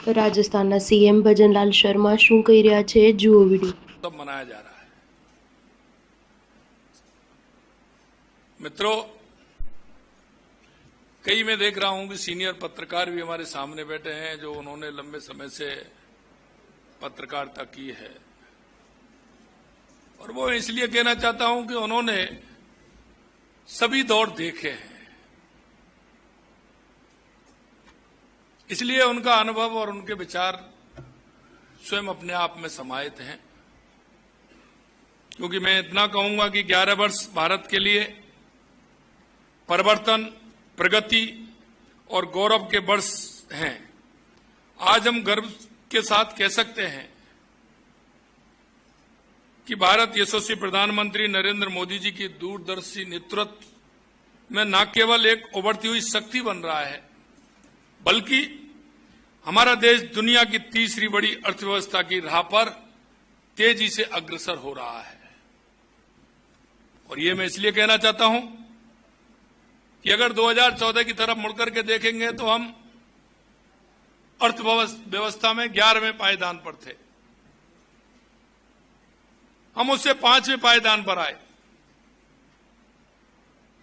રાજસ્થાનના સીએમ ભજનલાલ શર્મા શું કહી રહ્યા છે, જુઓ વિડીયો। तब मनाया जा रहा है। मित्रों, कई मैं देख रहा हूं कि सीनियर पत्रकार भी हमारे सामने बैठे हैं जो उन्होंने लंबे समय से पत्रकारिता की है, और वो इसलिए कहना चाहता हूं कि उन्होंने सभी दौर देखे हैं, इसलिए उनका अनुभव और उनके विचार स्वयं अपने आप में समाहित हैं। क्योंकि मैं इतना कहूंगा कि 11 वर्ष भारत के लिए परिवर्तन, प्रगति और गौरव के वर्ष हैं। आज हम गर्व के साथ कह सकते हैं कि भारत यशस्वी प्रधानमंत्री नरेंद्र मोदी जी की दूरदर्शी नेतृत्व में न केवल एक उभरती हुई शक्ति बन रहा है, बल्कि हमारा देश दुनिया की तीसरी बड़ी अर्थव्यवस्था की राह पर तेजी से अग्रसर हो रहा है। और ये मैं इसलिए कहना चाहता हूं कि अगर 2014 की तरफ मुड़कर के देखेंगे तो हम अर्थव्यवस्था में 11वें पायदान पर थे, हम उससे 5वें पायदान पर आए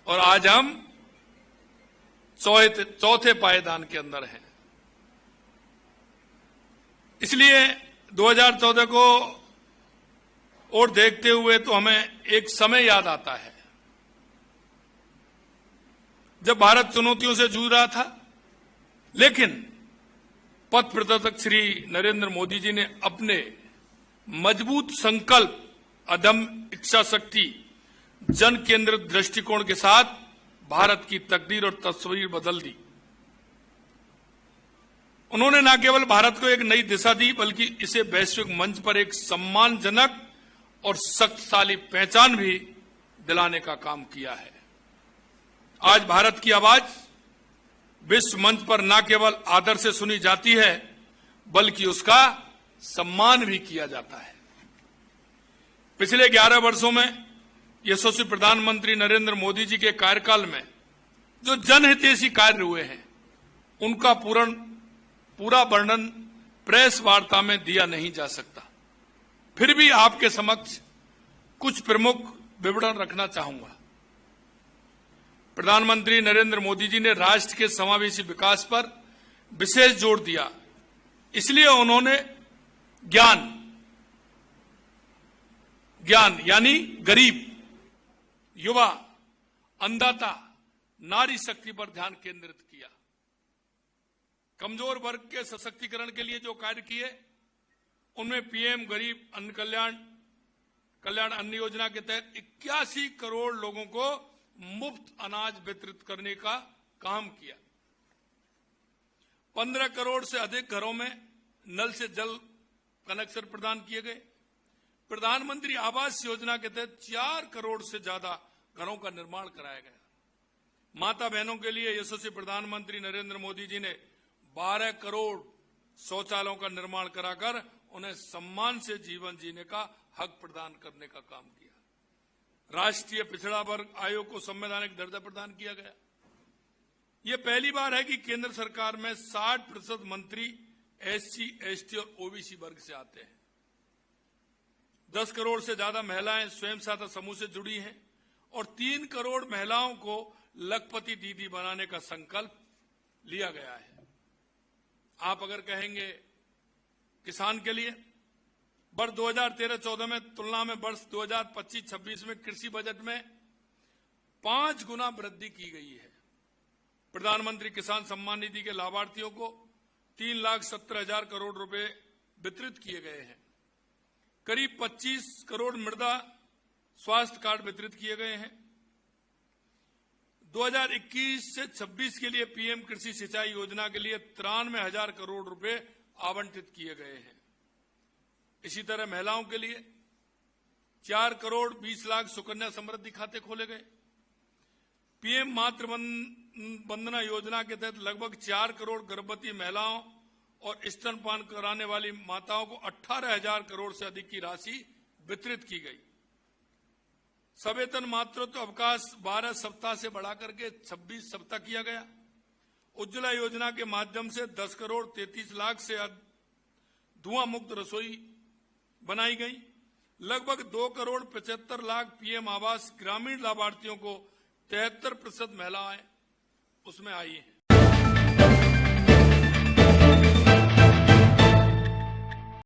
और आज हम चौथे पायदान के अंदर हैं। इसलिए 2014 को और देखते हुए तो हमें एक समय याद आता है जब भारत चुनौतियों से जूझ रहा था, लेकिन पथ प्रदर्शक श्री नरेंद्र मोदी जी ने अपने मजबूत संकल्प, अदम्य इच्छा शक्ति, जन केंद्रित दृष्टिकोण के साथ भारत की तकदीर और तस्वीर बदल दी। उन्होंने न केवल भारत को एक नई दिशा दी, बल्कि इसे वैश्विक मंच पर एक सम्मानजनक और शक्तिशाली पहचान भी दिलाने का काम किया है। आज भारत की आवाज विश्व मंच पर न केवल आदर से सुनी जाती है, बल्कि उसका सम्मान भी किया जाता है। पिछले 11 वर्षों में यशस्वी प्रधानमंत्री नरेंद्र मोदी जी के कार्यकाल में जो जनहितैषी कार्य हुए हैं, उनका पूरा वर्णन प्रेस वार्ता में दिया नहीं जा सकता। फिर भी आपके समक्ष कुछ प्रमुख विवरण रखना चाहूंगा। प्रधानमंत्री नरेंद्र मोदी जी ने राष्ट्र के समावेशी विकास पर विशेष जोर दिया, इसलिए उन्होंने ज्ञान यानी गरीब, युवा, अन्नदाता, नारी शक्ति पर ध्यान केंद्रित किया। कमजोर वर्ग के सशक्तिकरण के लिए जो कार्य किए, उनमें पीएम गरीब अन्न कल्याण अन्न योजना के तहत 81 करोड़ लोगों को मुफ्त अनाज वितरित करने का काम किया। 15 करोड़ से अधिक घरों में नल से जल कनेक्शन प्रदान किए गए। प्रधानमंत्री आवास योजना के तहत 4 करोड़ से ज्यादा घरों का निर्माण कराया गया। माता बहनों के लिए यशस्वी प्रधानमंत्री नरेंद्र मोदी जी ने 12 करोड़ शौचालयों का निर्माण कराकर उन्हें सम्मान से जीवन जीने का हक प्रदान करने का काम किया। राष्ट्रीय पिछड़ा वर्ग आयोग को संवैधानिक दर्जा प्रदान किया गया। यह पहली बार है कि केंद्र सरकार में 60% मंत्री एससी, एसटी और ओबीसी वर्ग से आते हैं। 10 करोड़ से ज्यादा महिलाएं स्वयं सहायता समूह से जुड़ी हैं और 3 करोड़ महिलाओं को लखपति दीदी बनाने का संकल्प लिया गया है। आप अगर कहेंगे किसान के लिए वर्ष 2013-14 में तुलना में वर्ष 2025-26 में कृषि बजट में 5 गुना वृद्धि की गई है। प्रधानमंत्री किसान सम्मान निधि के लाभार्थियों को 3,17,000 करोड़ रुपए वितरित किए गए हैं। करीब 25 करोड़ मृदा स्वास्थ्य कार्ड वितरित किए गए हैं। 2021 से 26 के लिए पीएम कृषि सिंचाई योजना के लिए 93,000 करोड़ रुपए आवंटित किए गए हैं। इसी तरह महिलाओं के लिए 4 करोड़ 20 लाख सुकन्या समृद्धि खाते खोले गए। पीएम मातृ वंदना योजना के तहत लगभग 4 करोड़ गर्भवती महिलाओं और स्तनपान कराने वाली माताओं को 18,000 करोड़ से अधिक की राशि वितरित की गई। सवेतन मातृत्व अवकाश 12 सप्ताह से बढ़ाकर के 26 सप्ताह किया गया उज्ज्वला योजना के माध्यम से 10 करोड़ 33 लाख से धुआं मुक्त रसोई बनाई गई। लगभग 2 करोड़ 75 लाख पीएम आवास ग्रामीण लाभार्थियों को 73% महिलाएं उसमें आई हैं।